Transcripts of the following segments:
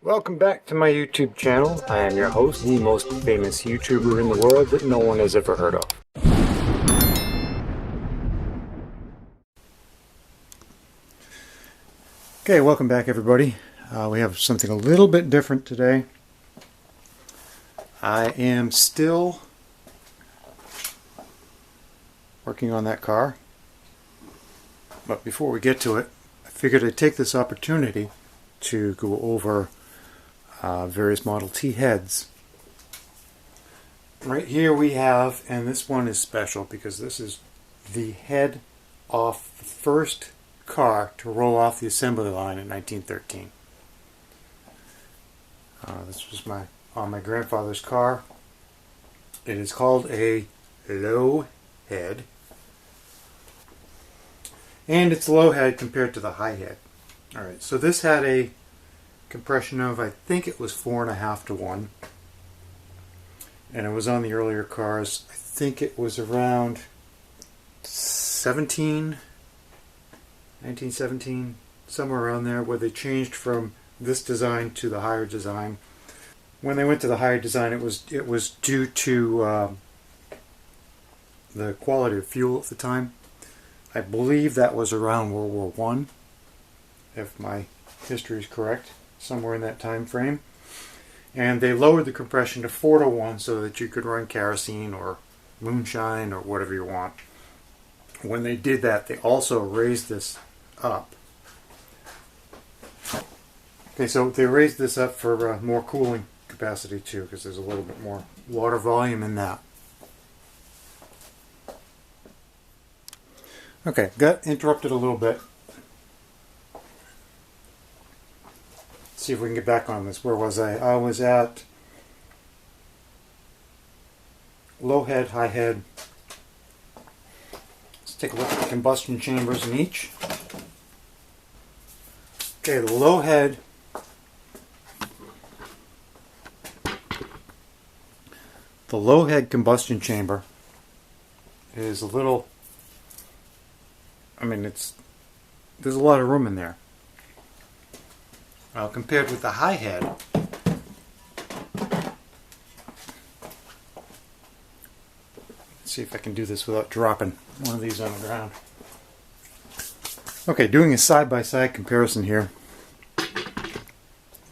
Welcome back to my YouTube channel. I am your host, the most famous YouTuber in the world that no one has ever heard of. Okay, welcome back everybody. We have something a little bit different today. I am still working on that car. But before we get to it, I figured I'd take this opportunity to go over various Model T heads. Right here we have, and this one is special because this is the head off the first car to roll off the assembly line in 1913. This was on my grandfather's car. It is called a low head. And it's low head compared to the high head. Alright, so this had a compression of, I think it was 4.5 to 1. And it was on the earlier cars. I think it was around 1917, somewhere around there, where they changed from this design to the higher design. When they went to the higher design, it was due to the quality of fuel at the time. I believe that was around World War I, if my history is correct, somewhere in that time frame. And they lowered the compression to 4 to 1 so that you could run kerosene or moonshine or whatever you want. When they did that, they also raised this up. Okay, so they raised this up for more cooling capacity too, because there's a little bit more water volume in that. Okay, got interrupted a little bit. Let's see if we can get back on this. Where was I? I was at low head, high head. Let's take a look at the combustion chambers in each. Okay, the low head. The low head combustion chamber is a little, there's a lot of room in there. Compared with the high head, let's see if I can do this without dropping one of these on the ground. Okay, doing a side-by-side comparison here,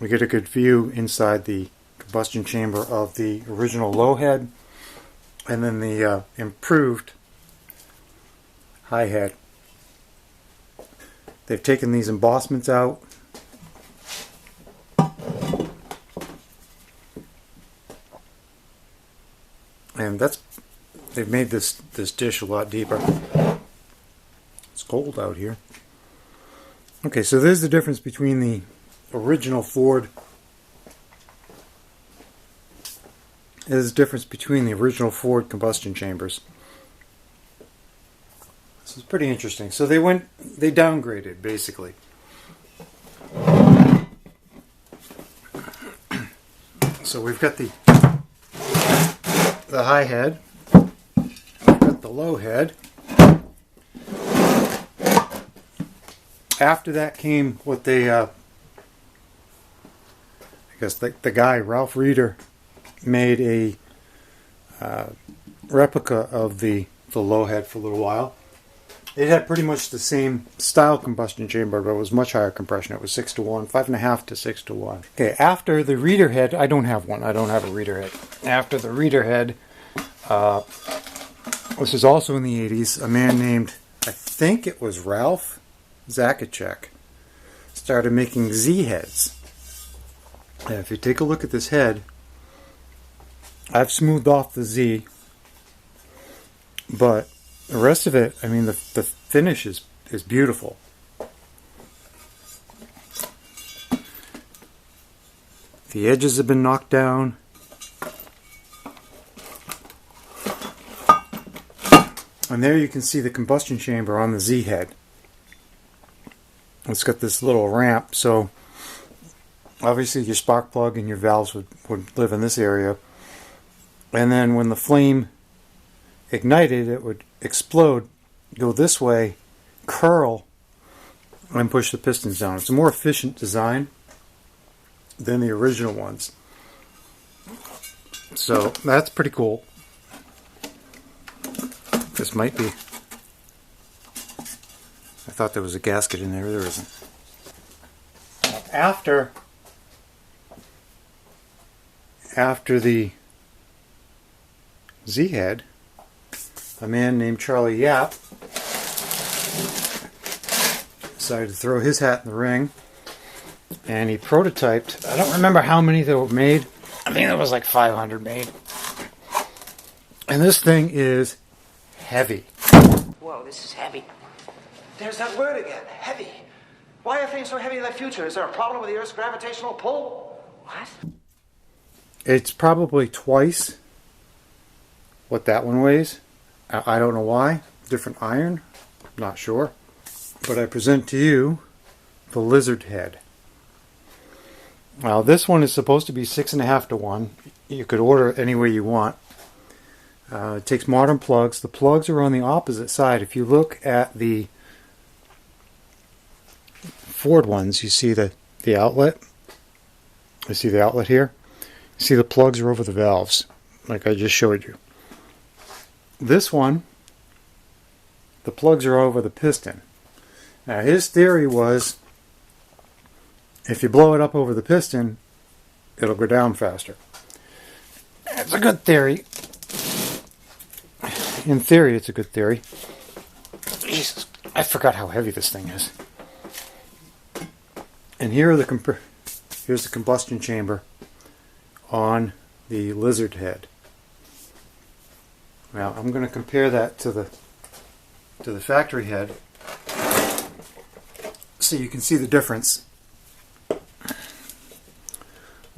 we get a good view inside the combustion chamber of the original low head and then the improved high head. They've taken these embossments out. And they've made this dish a lot deeper. It's cold out here. Okay, so there's the difference between the original Ford. There's the difference between the original Ford combustion chambers. This is pretty interesting. So they downgraded basically. So we've got the high head, we've got the low head. After that came what they, I guess the guy, Ralph Reeder, made a replica of the low head for a little while. It had pretty much the same style combustion chamber, but it was much higher compression. It was 6 to 1, 5.5 to 6 to 1. Okay, after the Reeder head, I don't have one. I don't have a Reeder head. After the Reeder head, this is also in the 80s, a man named, I think it was Ralph Zakacek, started making Z heads. And if you take a look at this head, I've smoothed off the Z, but the rest of it, the finish is beautiful. The edges have been knocked down. And there you can see the combustion chamber on the Z head. It's got this little ramp, so obviously your spark plug and your valves would live in this area. And then when the flame ignited, it would explode, go this way, curl, and push the pistons down. It's a more efficient design. than the original ones. So that's pretty cool. This might be... I thought there was a gasket in there. There isn't. After the Z-head, a man named Charlie Yap decided to throw his hat in the ring, and he prototyped. I don't remember how many there were made. I think there was like 500 made. And this thing is heavy. Whoa, this is heavy. There's that word again, heavy. Why are things so heavy in the future? Is there a problem with the Earth's gravitational pull? What? It's probably twice what that one weighs. I don't know why. Different iron. Not sure. But I present to you the lizard head. Now this one is supposed to be 6.5 to 1. You could order it any way you want. It takes modern plugs. The plugs are on the opposite side. If you look at the Ford ones, you see the outlet. You see the outlet here. You see the plugs are over the valves, like I just showed you. This one, the plugs are over the piston. Now his theory was, if you blow it up over the piston, it'll go down faster. It's a good theory. In theory, it's a good theory. Jesus, I forgot how heavy this thing is. And here are here's the combustion chamber on the lizard head. Now I'm going to compare that to the factory head, so you can see the difference.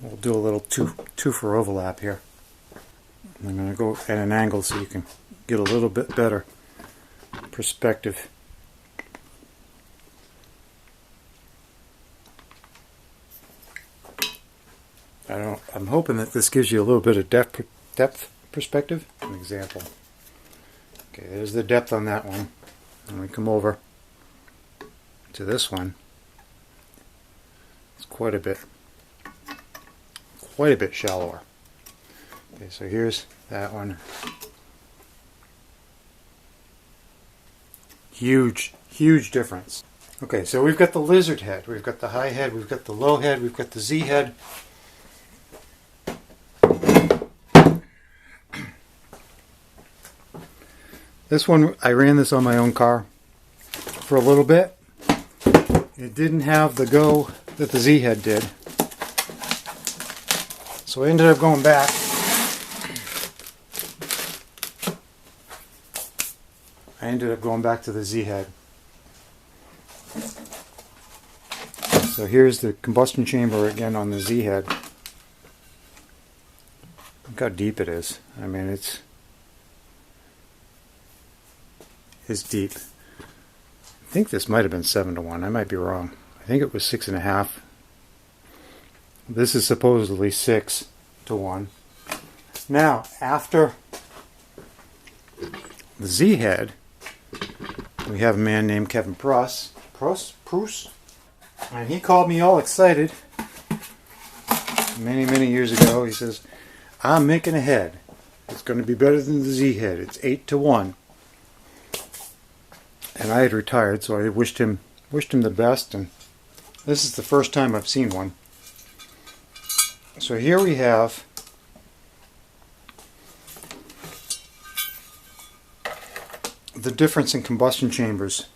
We'll do a little two for overlap here. I'm going to go at an angle so you can get a little bit better perspective. I'm hoping that this gives you a little bit of depth perspective. An example. Okay, there's the depth on that one. And we come over to this one. It's quite a bit shallower. Okay, so here's that one. Huge difference. Okay, so we've got the lizard head, we've got the high head, we've got the low head, we've got the Z head. This one, I ran this on my own car for a little bit. It didn't have the go that the Z head did. So I ended up going back. To the Z head. So here's the combustion chamber again on the Z head. Look how deep it is. I mean, it's deep. I think this might have been 7 to 1. I might be wrong. I think it was 6.5. This is supposedly 6 to 1. Now, after the Z head, we have a man named Kevin Pruss, and he called me all excited many years ago. He says, I'm making a head. It's going to be better than the Z head. It's 8 to 1. And I had retired, so I wished him the best, and this is the first time I've seen one. So here we have the difference in combustion chambers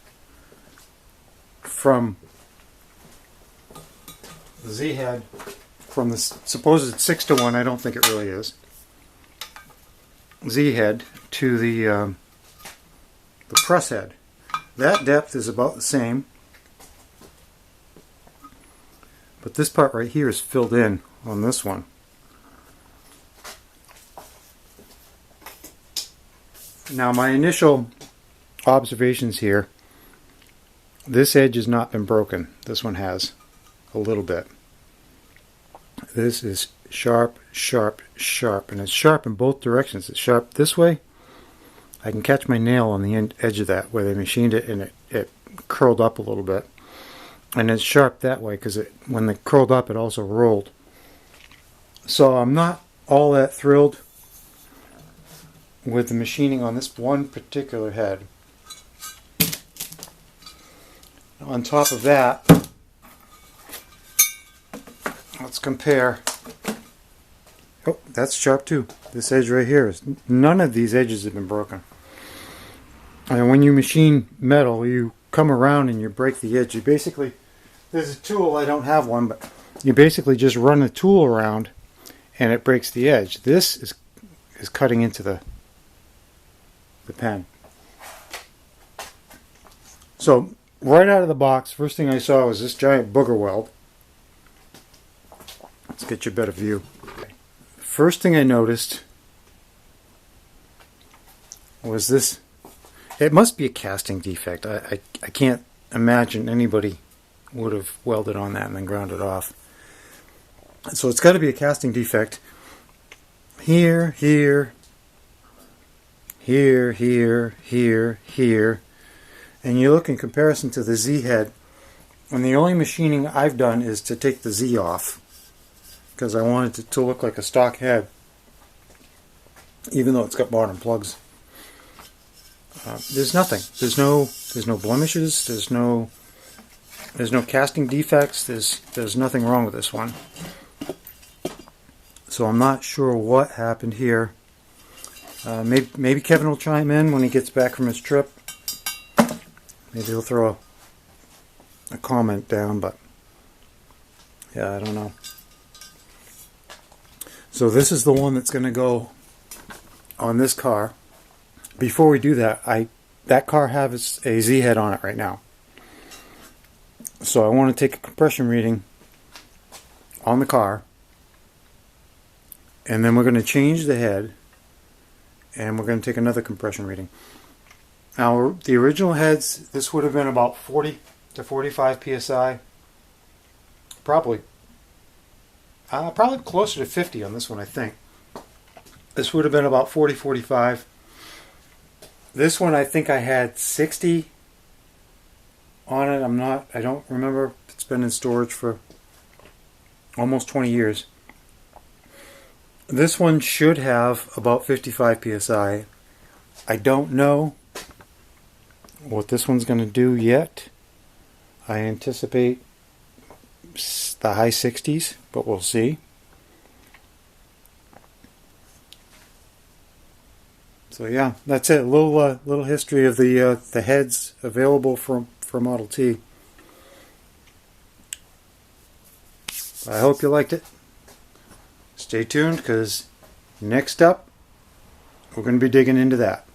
from the Z head, from the supposed 6 to 1, I don't think it really is, Z head to the press head. That depth is about the same, but this part right here is filled in on this one. Now my initial observations here, this edge has not been broken. This one has a little bit. This is sharp, and it's sharp in both directions. It's sharp this way. I can catch my nail on the edge of that where they machined it, and it curled up a little bit. And it's sharp that way because when it curled up, it also rolled. So I'm not all that thrilled with the machining on this one particular head. On top of that, let's compare. Oh, that's sharp too. This edge right here is, none of these edges have been broken. And when you machine metal, you come around and you break the edge. You basically, there's a tool, I don't have one, but you basically just run the tool around and it breaks the edge. This is cutting into the pen. So right out of the box, first thing I saw was this giant booger weld. Let's get you a better view. First thing I noticed was this. It must be a casting defect. I can't imagine anybody would have welded on that and then ground it off. So it's got to be a casting defect. Here, here, here, here, here, here. And you look in comparison to the Z head, and the only machining I've done is to take the Z off because I wanted it to look like a stock head, even though it's got modern plugs. There's nothing. There's no blemishes. There's no casting defects. There's nothing wrong with this one. So I'm not sure what happened here. Maybe Kevin will chime in when he gets back from his trip. Maybe he'll throw a comment down, but yeah, I don't know. So this is the one that's going to go on this car. Before we do that, that car has a Z head on it right now. So I want to take a compression reading on the car, and then we're going to change the head, and we're going to take another compression reading. Now, the original heads, this would have been about 40 to 45 psi. Probably closer to 50 on this one, I think. This would have been about 40, 45. This one, I think I had 60 on it. I don't remember. It's been in storage for almost 20 years. This one should have about 55 psi. I don't know what this one's going to do yet. I anticipate the high 60s, but we'll see. So yeah, that's it. A little history of the heads available for Model T. I hope you liked it. Stay tuned, because next up we're going to be digging into that.